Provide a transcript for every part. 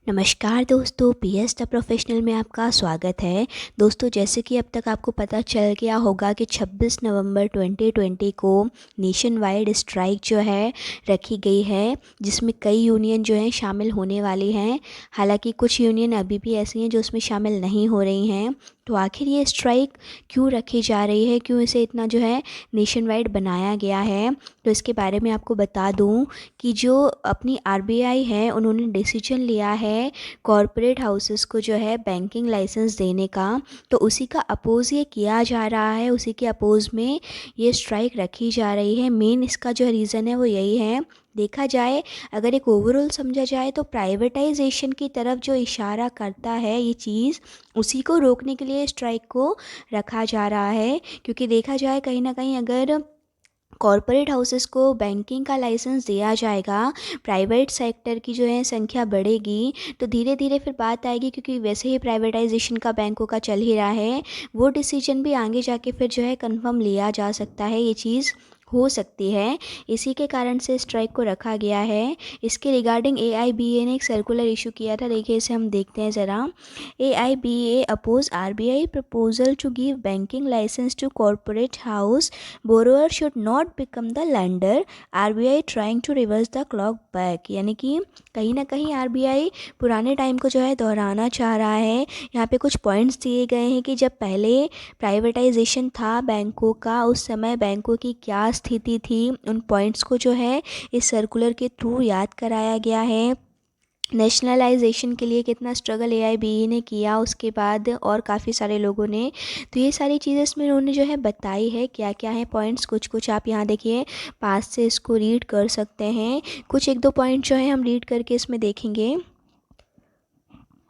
नमस्कार दोस्तों, PS the professional में आपका स्वागत है। दोस्तों, जैसे कि अब तक आपको पता चल गया होगा कि 26 नवंबर 2020 को नेशन वाइड स्ट्राइक जो है रखी गई है, जिसमें कई यूनियन जो हैं शामिल होने वाली हैं। हालांकि कुछ यूनियन अभी भी ऐसी हैं जो उसमें शामिल नहीं हो रही हैं। तो आखिर ये स्ट्राइक क्यों रखी जा रही है, क्यों इसे इतना जो है नेशन वाइड बनाया गया है, तो इसके बारे में आपको बता दूं कि जो अपनी आरबीआई है उन्होंने डिसीजन लिया है कॉरपोरेट हाउसेस को जो है बैंकिंग लाइसेंस देने का। तो उसी का अपोज़ ये किया जा रहा है, उसी के अपोज़ में ये स्ट्राइक रखी जा रही है। मेन इसका जो रीज़न है वो यही है। देखा जाए, अगर एक ओवरऑल समझा जाए तो प्राइवेटाइजेशन की तरफ जो इशारा करता है ये चीज़, उसी को रोकने के लिए स्ट्राइक को रखा जा रहा है। क्योंकि देखा जाए कहीं ना कहीं अगर कॉरपोरेट हाउसेस को बैंकिंग का लाइसेंस दिया जाएगा, प्राइवेट सेक्टर की जो है संख्या बढ़ेगी, तो धीरे धीरे फिर बात आएगी, क्योंकि वैसे ही प्राइवेटाइजेशन का बैंकों का चल ही रहा है, वो डिसीजन भी आगे जाके फिर जो है कंफर्म लिया जा सकता है, ये चीज़ हो सकती है। इसी के कारण से स्ट्राइक को रखा गया है। इसके रिगार्डिंग एआईबीए ने एक सर्कुलर इशू किया था। देखिए, इसे हम देखते हैं ज़रा। AIBA oppose RBI proposal to give banking license to corporate house. Borrower should not become the lender. RBI trying to reverse the clock back. यानी कि कहीं ना कहीं RBI पुराने टाइम को जो है दोहराना चाह रहा है। यहाँ पे कुछ पॉइंट्स दिए गए हैं कि जब पहले प्राइवेटाइजेशन था बैंकों का, उस समय बैंकों की क्या स्थिति थी। उन पॉइंट्स को जो है इस सर्कुलर के थ्रू याद कराया गया है। नेशनलाइजेशन के लिए कितना स्ट्रगल एआईबीई ने किया उसके बाद, और काफ़ी सारे लोगों ने। तो ये सारी चीज़ें इसमें उन्होंने जो है बताई है, क्या क्या है पॉइंट्स। कुछ कुछ आप यहाँ देखिए, पास से इसको रीड कर सकते हैं। कुछ एक दो पॉइंट जो है हम रीड करके इसमें देखेंगे।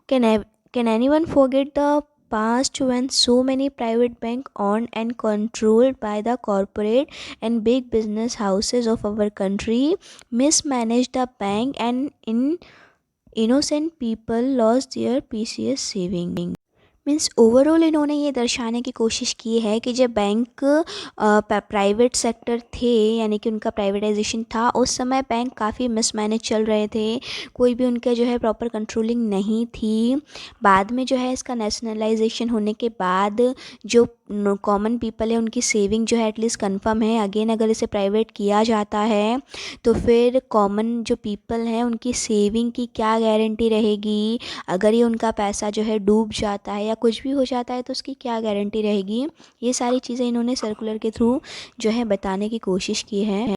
Can anyone forget the past when so many private bank owned and controlled by the corporate and big business houses of our country mismanaged the bank and innocent people lost their precious saving। Means overall इन्होंने ये दर्शाने की कोशिश की है कि जब bank private sector थे, यानी कि उनका प्राइवेटाइजेशन था, उस समय बैंक काफ़ी मिसमैनेज चल रहे थे, कोई भी उनका जो है प्रॉपर कंट्रोलिंग नहीं थी। बाद में जो है इसका नेशनलाइजेशन होने के बाद जो कॉमन पीपल है उनकी सेविंग जो है एटलीस्ट कंफर्म है। अगेन अगर इसे प्राइवेट किया जाता है तो फिर कॉमन जो पीपल हैं उनकी सेविंग की क्या गारंटी रहेगी। अगर ये उनका पैसा जो है डूब जाता है या कुछ भी हो जाता है तो उसकी क्या गारंटी रहेगी। ये सारी चीज़ें इन्होंने सर्कुलर के थ्रू जो है बताने की कोशिश की है।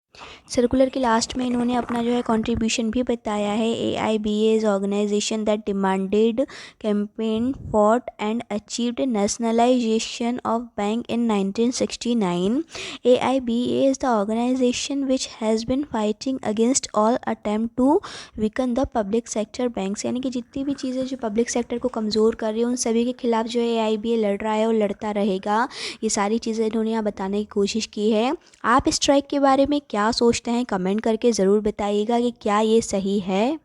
सर्कुलर के लास्ट में इन्होंने अपना जो है कंट्रीब्यूशन भी बताया है। AIBA is organisation that demanded campaign fought and achieved nationalisation of bank in 1969। AIBA is the organisation which has been fighting against all attempt to weaken the public sector banks. यानी कि जितनी भी चीज़ें जो public sector को कमज़ोर कर रही है उन सभी के खिलाफ जो है AIBA लड़ रहा है और लड़ता रहेगा। ये सारी चीज़ें इन्होंने यहाँ बताने की कोशिश की है। आप स्ट्राइक के बारे में क्या सोचते हैं, कमेंट करके ज़रूर बताइएगा कि क्या ये सही है।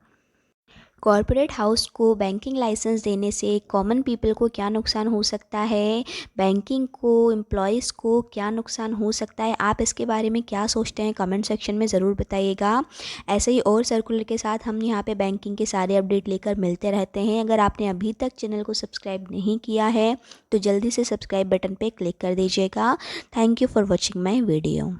कॉरपोरेट हाउस को बैंकिंग लाइसेंस देने से कॉमन पीपल को क्या नुकसान हो सकता है, बैंकिंग को एम्प्लॉयज़ को क्या नुकसान हो सकता है, आप इसके बारे में क्या सोचते हैं कमेंट सेक्शन में ज़रूर बताइएगा। ऐसे ही और सर्कुलर के साथ हम यहाँ पे बैंकिंग के सारे अपडेट लेकर मिलते रहते हैं। अगर आपने अभी तक चैनल को सब्सक्राइब नहीं किया है तो जल्दी से सब्सक्राइब बटन पर क्लिक कर दीजिएगा। Thank you for watching my video.